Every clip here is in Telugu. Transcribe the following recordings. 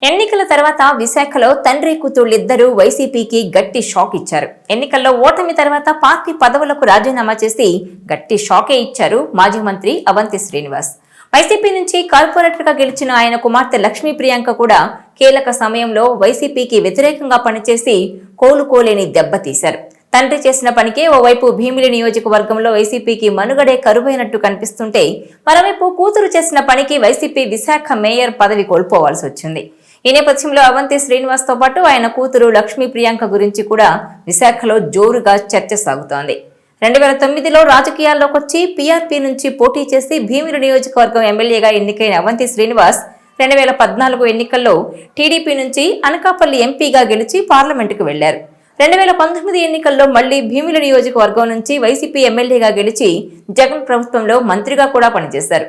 ఎన్నికల తర్వాత విశాఖలో తండ్రి కూతుళ్లిద్దరూ వైసీపీకి గట్టి షాక్ ఇచ్చారు. ఎన్నికల్లో ఓటమి తర్వాత పార్టీ పదవులకు రాజీనామా చేసి గట్టి షాకే ఇచ్చారు మాజీ మంత్రి అవంతి శ్రీనివాస్. వైసీపీ నుంచి కార్పొరేటర్ గా గెలిచిన ఆయన కుమార్తె లక్ష్మీ ప్రియాంక కూడా కీలక సమయంలో వైసీపీకి వ్యతిరేకంగా పనిచేసి కోలుకోలేని దెబ్బతీశారు. తండ్రి చేసిన పనికే ఓవైపు భీమిలి నియోజకవర్గంలో వైసీపీకి మనుగడే కరువైనట్టు కనిపిస్తుంటే, మరోవైపు కూతురు చేసిన పనికి వైసీపీ విశాఖ మేయర్ పదవి కోల్పోవాల్సి వచ్చింది. ఈ నేపథ్యంలో అవంతి శ్రీనివాస్ తో పాటు ఆయన కూతురు లక్ష్మీ ప్రియాంక గురించి కూడా విశాఖలో జోరుగా చర్చ సాగుతోంది. 2009లో రాజకీయాల్లోకి వచ్చి పీఆర్పీ నుంచి పోటీ చేసి భీమిలి నియోజకవర్గం ఎమ్మెల్యేగా ఎన్నికైన అవంతి శ్రీనివాస్ 2014 ఎన్నికల్లో టీడీపీ నుంచి అనకాపల్లి ఎంపీగా గెలిచి పార్లమెంటుకు వెళ్లారు. 2019 ఎన్నికల్లో మళ్లీ భీమిలి నియోజకవర్గం నుంచి వైసీపీ ఎమ్మెల్యేగా గెలిచి జగన్ ప్రభుత్వంలో మంత్రిగా కూడా పనిచేశారు.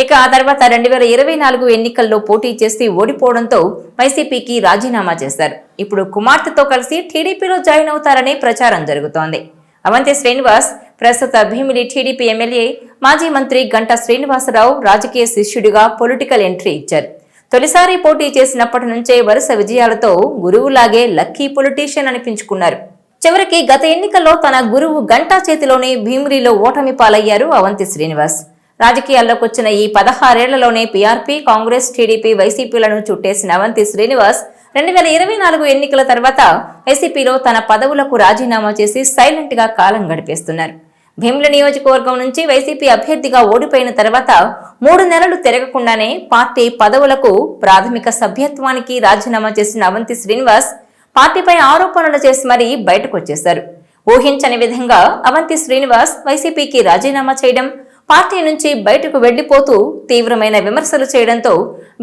ఇక ఆ తర్వాత 2024 ఎన్నికల్లో పోటీ చేసి ఓడిపోవడంతో వైసీపీకి రాజీనామా చేశారు. ఇప్పుడు కుమార్తెతో కలిసి టీడీపీలో జాయిన్ అవుతారని ప్రచారం జరుగుతోంది. అవంతి శ్రీనివాస్ ప్రస్తుత భీమిలి టీడీపీ ఎమ్మెల్యే మాజీ మంత్రి గంటా శ్రీనివాసరావు రాజకీయ శిష్యుడిగా పొలిటికల్ ఎంట్రీ ఇచ్చారు. తొలిసారి పోటీ చేసినప్పటి నుంచే వరుస విజయాలతో గురువులాగే లక్కీ పొలిటీషియన్ అనిపించుకున్నారు. చివరికి గత ఎన్నికల్లో తన గురువు గంటా చేతిలోనే భీమిలిలో ఓటమి పాలయ్యారు అవంతి శ్రీనివాస్. రాజకీయాల్లోకి వచ్చిన ఈ 16 ఏళ్లలోనే పీఆర్పీ, కాంగ్రెస్, టీడీపీ, వైసీపీలను చుట్టేసిన అవంతి శ్రీనివాస్ 2024 ఎన్నికల తర్వాత వైసీపీలో తన పదవులకు రాజీనామా చేసి సైలెంట్ గా కాలం గడిపేస్తున్నారు. భీమిలి నియోజకవర్గం నుంచి వైసీపీ అభ్యర్థిగా ఓడిపోయిన తర్వాత 3 నెలలు తిరగకుండానే పార్టీ పదవులకు ప్రాథమిక సభ్యత్వానికి రాజీనామా చేసిన అవంతి శ్రీనివాస్ పార్టీపై ఆరోపణలు చేసి మరీ బయటకు వచ్చేశారు. ఊహించని విధంగా అవంతి శ్రీనివాస్ వైసీపీకి రాజీనామా చేయడం, పార్టీ నుంచి బయటకు వెళ్లిపోతూ తీవ్రమైన విమర్శలు చేయడంతో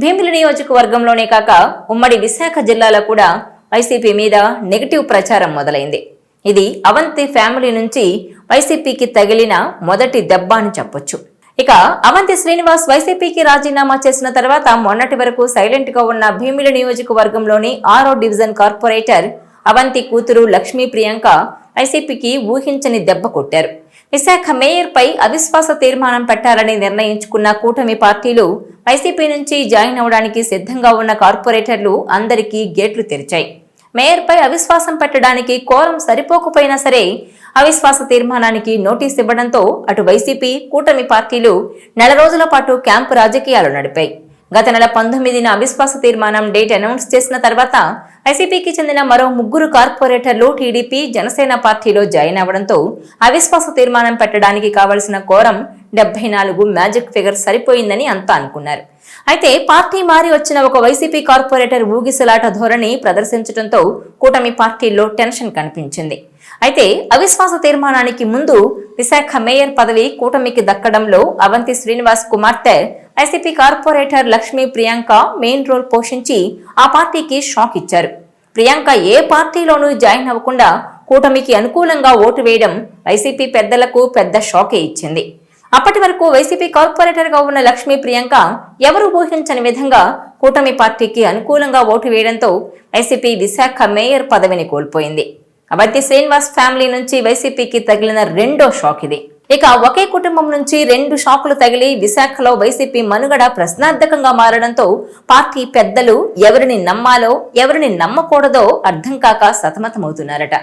భీమిలి నియోజకవర్గంలోనే కాక ఉమ్మడి విశాఖ జిల్లాలో కూడా వైసీపీ మీద నెగటివ్ ప్రచారం మొదలైంది. ఇది అవంతి ఫ్యామిలీ నుంచి వైసీపీకి తగిలిన మొదటి దెబ్బ అని చెప్పొచ్చు. ఇక అవంతి శ్రీనివాస్ వైసీపీకి రాజీనామా చేసిన తర్వాత మొన్నటి వరకు సైలెంట్ గా ఉన్న భీమిలి నియోజకవర్గంలోని 6వ డివిజన్ కార్పొరేటర్ అవంతి కూతురు లక్ష్మీ ప్రియాంక వైసీపీకి ఊహించని దెబ్బ కొట్టారు. విశాఖ మేయర్ పై అవిశ్వాస తీర్మానం పెట్టాలని నిర్ణయించుకున్న కూటమి పార్టీలు వైసీపీ నుంచి జాయిన్ అవడానికి సిద్ధంగా ఉన్న కార్పొరేటర్లు అందరికీ గేట్లు తెరిచాయి. మేయర్ పై అవిశ్వాసం పెట్టడానికి కోరం సరిపోకపోయినా సరే అవిశ్వాస తీర్మానానికి నోటీస్ ఇవ్వడంతో అటు వైసీపీ, కూటమి పార్టీలు నెల రోజుల పాటు క్యాంపు రాజకీయాలు నడిపాయి. గత నెల 19న అవిశ్వాస తీర్మానం డేట్ అనౌన్స్ చేసిన తర్వాత వైసీపీకి చెందిన మరో 3 కార్పొరేటర్లు టీడీపీ, జనసేన పార్టీలో జాయిన్ అవ్వడంతో అవిశ్వాస తీర్మానం పెట్టడానికి కావలసిన కోరం 74 మ్యాజిక్ ఫిగర్ సరిపోయిందని అంతా అనుకున్నారు. అయితే పార్టీ మారి వచ్చిన ఒక వైసీపీ కార్పొరేటర్ ఊగిసలాట ధోరణి ప్రదర్శించడంతో కూటమి పార్టీల్లో టెన్షన్ కనిపించింది. అయితే అవిశ్వాస తీర్మానానికి ముందు విశాఖ మేయర్ పదవి కూటమికి దక్కడంలో అవంతి శ్రీనివాస్ కుమార్తె YCP corporator Lakshmi Priyanka main role పోషించి ఆ పార్టీకి షాక్ ఇచ్చారు. ప్రియాంక ఏ పార్టీలోనూ జాయిన్ అవ్వకుండా కూటమికి అనుకూలంగా ఓటు వేయడం వైసీపీ పెద్దలకు పెద్ద షాకే ఇచ్చింది. అప్పటి వరకు వైసీపీ కార్పొరేటర్ గా ఉన్న లక్ష్మీ ప్రియాంక ఎవరు ఊహించని విధంగా కూటమి పార్టీకి అనుకూలంగా ఓటు వేయడంతో వైసీపీ విశాఖ మేయర్ పదవిని కోల్పోయింది. అవంతి శ్రీనివాస్ ఫ్యామిలీ నుంచి వైసీపీకి తగిలిన రెండో షాక్ ఇది. ఇక ఒకే కుటుంబం నుంచి 2 షాకులు తగిలి విశాఖలో వైసీపీ మనుగడ ప్రశ్నార్థకంగా మారడంతో పార్టీ పెద్దలు ఎవరిని నమ్మాలో ఎవరిని నమ్మకూడదో అర్థం కాక సతమతమవుతున్నారట.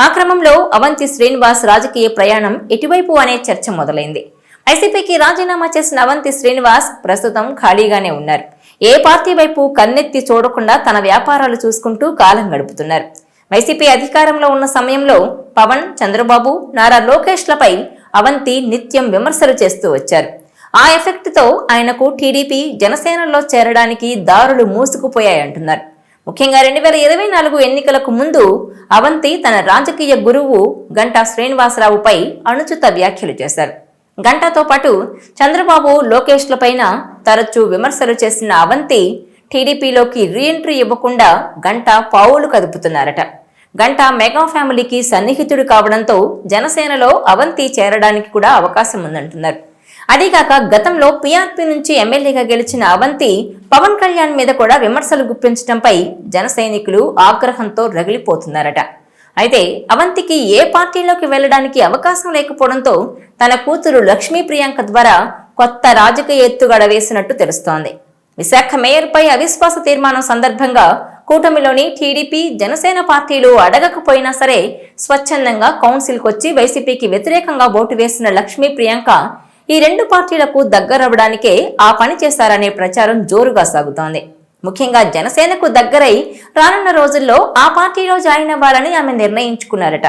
ఆ క్రమంలో అవంతి శ్రీనివాస్ రాజకీయ ప్రయాణం ఎటువైపు అనే చర్చ మొదలైంది. వైసీపీకి రాజీనామా చేసిన అవంతి శ్రీనివాస్ ప్రస్తుతం ఖాళీగానే ఉన్నారు. ఏ పార్టీ వైపు కన్నెత్తి చూడకుండా తన వ్యాపారాలు చూసుకుంటూ కాలం గడుపుతున్నారు. వైసీపీ అధికారంలో ఉన్న సమయంలో పవన్, చంద్రబాబు, నారా లోకేష్లపై అవంతి నిత్యం విమర్శలు చేస్తూ వచ్చారు. ఆ ఎఫెక్ట్ తో ఆయనకు టీడీపీ, జనసేనలో చేరడానికి దారులు మూసుకుపోయాయంటున్నారు. ముఖ్యంగా 2024 ఎన్నికలకు ముందు అవంతి తన రాజకీయ గురువు గంటా శ్రీనివాసరావుపై అనుచిత వ్యాఖ్యలు చేశారు. గంటాతో పాటు చంద్రబాబు, లోకేష్లపైన తరచూ విమర్శలు చేసిన అవంతి టీడీపీలోకి రీఎంట్రీ ఇవ్వకుండా గంటా పావులు కదుపుతున్నారట. గంటా మెగా ఫ్యామిలీకి సన్నిహితుడు కావడంతో జనసేనలో అవంతి చేరడానికి కూడా అవకాశం ఉందంటున్నారు. అదీగాక గతంలో పీఆర్పీ నుంచి ఎమ్మెల్యేగా గెలిచిన అవంతి పవన్ కళ్యాణ్ మీద కూడా విమర్శలు గుప్పించడంపై జన సైనికులు ఆగ్రహంతో రగిలిపోతున్నారట. అయితే అవంతికి ఏ పార్టీలోకి వెళ్లడానికి అవకాశం లేకపోవడంతో తన కూతురు లక్ష్మీ ప్రియాంక ద్వారా కొత్త రాజకీయ ఎత్తుగడ వేసినట్టు తెలుస్తోంది. విశాఖ మేయర్పై అవిశ్వాస తీర్మానం సందర్భంగా కూటమిలోని టీడీపీ, జనసేన పార్టీలు అడగకపోయినా సరే స్వచ్ఛందంగా కౌన్సిల్కు వచ్చి వైసీపీకి వ్యతిరేకంగా ఓటు వేసిన లక్ష్మీ ప్రియాంక ఈ రెండు పార్టీలకు దగ్గరవడానికే ఆ పని చేశారనే ప్రచారం జోరుగా సాగుతోంది. ముఖ్యంగా జనసేనకు దగ్గరై రానున్న రోజుల్లో ఆ పార్టీలో జాయిన్ అవ్వాలని ఆమె నిర్ణయించుకున్నారట.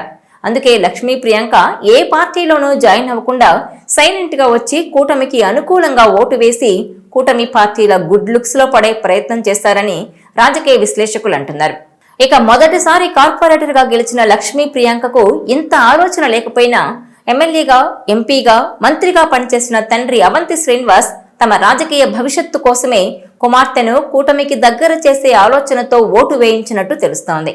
అందుకే లక్ష్మీ ప్రియాంక ఏ పార్టీలోనూ జాయిన్ అవ్వకుండా సైలెంట్ గా వచ్చి కూటమికి అనుకూలంగా ఓటు వేసి కూటమి పార్టీల గుడ్ లుక్స్ లో పడే ప్రయత్నం చేస్తారని రాజకీయ విశ్లేషకులు అంటున్నారు. ఇక మొదటిసారి కార్పొరేటర్ గా గెలిచిన లక్ష్మీ ప్రియాంకకు ఇంత ఆలోచన లేకపోయినా ఎమ్మెల్యేగా, ఎంపీగా, మంత్రిగా పనిచేసిన తండ్రి అవంతి శ్రీనివాస్ తమ రాజకీయ భవిష్యత్తు కోసమే కుమార్తెను కూటమికి దగ్గర చేసే ఆలోచనతో ఓటు వేయించినట్టు తెలుస్తోంది.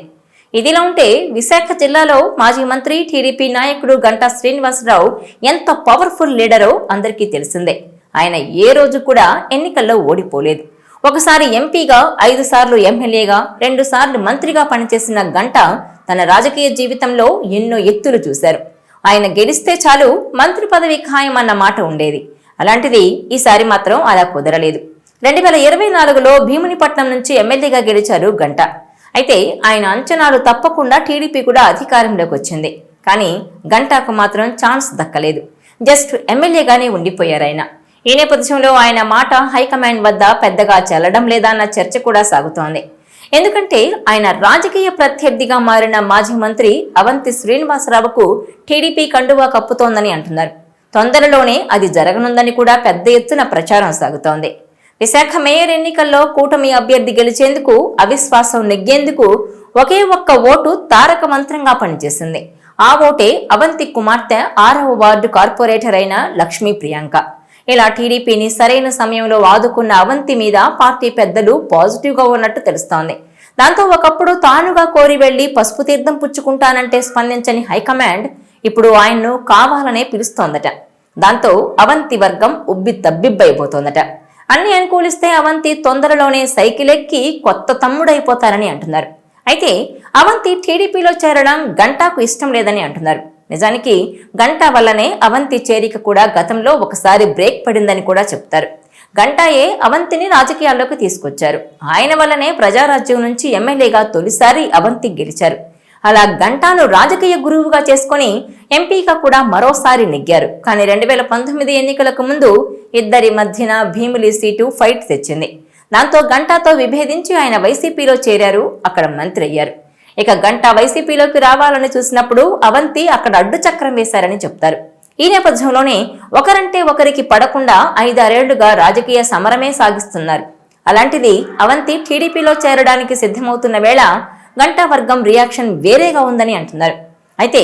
ఇదిలా ఉంటే విశాఖ జిల్లాలో మాజీ మంత్రి, టీడీపీ నాయకుడు గంటా శ్రీనివాసరావు ఎంత పవర్ఫుల్ లీడరో అందరికీ తెలిసిందే. ఆయన ఏ రోజు కూడా ఎన్నికల్లో ఓడిపోలేదు. ఒకసారి ఎంపీగా, 5 సార్లు ఎమ్మెల్యేగా, 2 సార్లు మంత్రిగా పనిచేసిన గంటా తన రాజకీయ జీవితంలో ఎన్నో ఎత్తులు చూశారు. ఆయన గెలిస్తే చాలు మంత్రి పదవి ఖాయమన్న మాట ఉండేది. అలాంటిది ఈసారి మాత్రం అలా కుదరలేదు. 2024లో భీమునిపట్నం నుంచి ఎమ్మెల్యేగా గెలిచారు గంటా. అయితే ఆయన అంచనాలు తప్పకుండా టీడీపీ కూడా అధికారంలోకి వచ్చింది. కానీ గంటాకు మాత్రం ఛాన్స్ దక్కలేదు. జస్ట్ ఎమ్మెల్యేగానే ఉండిపోయారు ఆయన. ఈ నేపథ్యంలో ఆయన మాట హైకమాండ్ వద్ద పెద్దగా చెల్లడం లేదా అన్న చర్చ కూడా సాగుతోంది. ఎందుకంటే ఆయన రాజకీయ ప్రత్యర్థిగా మారిన మాజీ మంత్రి అవంతి శ్రీనివాసరావుకు టీడీపీ కండువా కప్పుతోందని అంటున్నారు. తొందరలోనే అది జరగనుందని కూడా పెద్ద ఎత్తున ప్రచారం సాగుతోంది. విశాఖ మేయర్ ఎన్నికల్లో కూటమి అభ్యర్థి గెలిచేందుకు, అవిశ్వాసం నెగ్గేందుకు ఒకే ఒక్క ఓటు తారక మంత్రంగా పనిచేసింది. ఆ ఓటే అవంతి కుమార్తె 6వ వార్డు కార్పొరేటర్ అయిన లక్ష్మీ ప్రియాంక. ఇలా టీడీపీని సరైన సమయంలో ఆదుకున్న అవంతి మీద పార్టీ పెద్దలు పాజిటివ్ గా ఉన్నట్టు తెలుస్తోంది. దాంతో ఒకప్పుడు తానుగా కోరి వెళ్లి పసుపు తీర్థం పుచ్చుకుంటానంటే స్పందించని హైకమాండ్ ఇప్పుడు ఆయన్ను కావాలనే పిలుస్తోందట. దాంతో అవంతి వర్గం ఉబ్బి తబ్బిబ్బైపోతోందట. అన్ని అనుకూలిస్తే అవంతి తొందరలోనే సైకిల్ ఎక్కి కొత్త తమ్ముడైపోతారని అంటున్నారు. అయితే అవంతి టీడీపీలో చేరడం గంటాకు ఇష్టం లేదని అంటున్నారు. నిజానికి గంటా వల్లనే అవంతి చేరిక కూడా గతంలో ఒకసారి బ్రేక్ పడిందని కూడా చెప్తారు. గంటాయే అవంతిని రాజకీయాల్లోకి తీసుకొచ్చారు. ఆయన వల్లనే ప్రజారాజ్యం నుంచి ఎమ్మెల్యేగా తొలిసారి అవంతి గెలిచారు. అలా గంటాను రాజకీయ గురువుగా చేసుకుని ఎంపీగా కూడా మరోసారి నెగ్గారు. కానీ 2019 ఎన్నికలకు ముందు ఇద్దరి మధ్యన భీమిలి సీటు ఫైట్ తెచ్చింది. దాంతో గంటాతో విభేదించి ఆయన వైసీపీలో చేరారు. అక్కడ మంత్రి అయ్యారు. ఇక గంటా వైసీపీలోకి రావాలని చూసినప్పుడు అవంతి అక్కడ అడ్డు చక్రం వేశారని చెప్తారు. ఈ నేపథ్యంలోనే ఒకరంటే ఒకరికి పడకుండా 5-6 ఏళ్లుగా రాజకీయ సమరమే సాగిస్తున్నారు. అలాంటిది అవంతి టీడీపీలో చేరడానికి సిద్ధమవుతున్న వేళ గంటా వర్గం రియాక్షన్ వేరేగా ఉందని అంటున్నారు. అయితే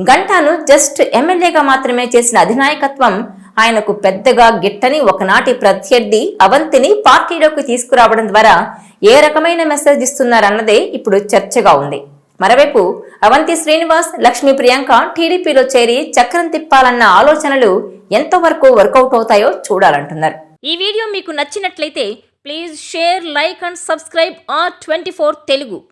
గంటాను జస్ట్ ఎమ్మెల్యేగా మాత్రమే చేసిన అధినాయకత్వం ఆయనకు పెద్దగా గిట్టని ఒకనాటి ప్రత్యర్థి అవంతిని పార్టీలోకి తీసుకురావడం ద్వారా ఏ రకమైన మెసేజ్ ఇస్తున్నారన్నదే ఇప్పుడు చర్చగా ఉంది. మరోవైపు అవంతి శ్రీనివాస్, లక్ష్మీ ప్రియాంక టీడీపీలో చేరి చక్రం తిప్పాలన్న ఆలోచనలు ఎంతవరకు వర్కౌట్ అవుతాయో చూడాలంటున్నారు. ఈ వీడియో మీకు నచ్చినట్లయితే please share, like and subscribe R24 Telugu.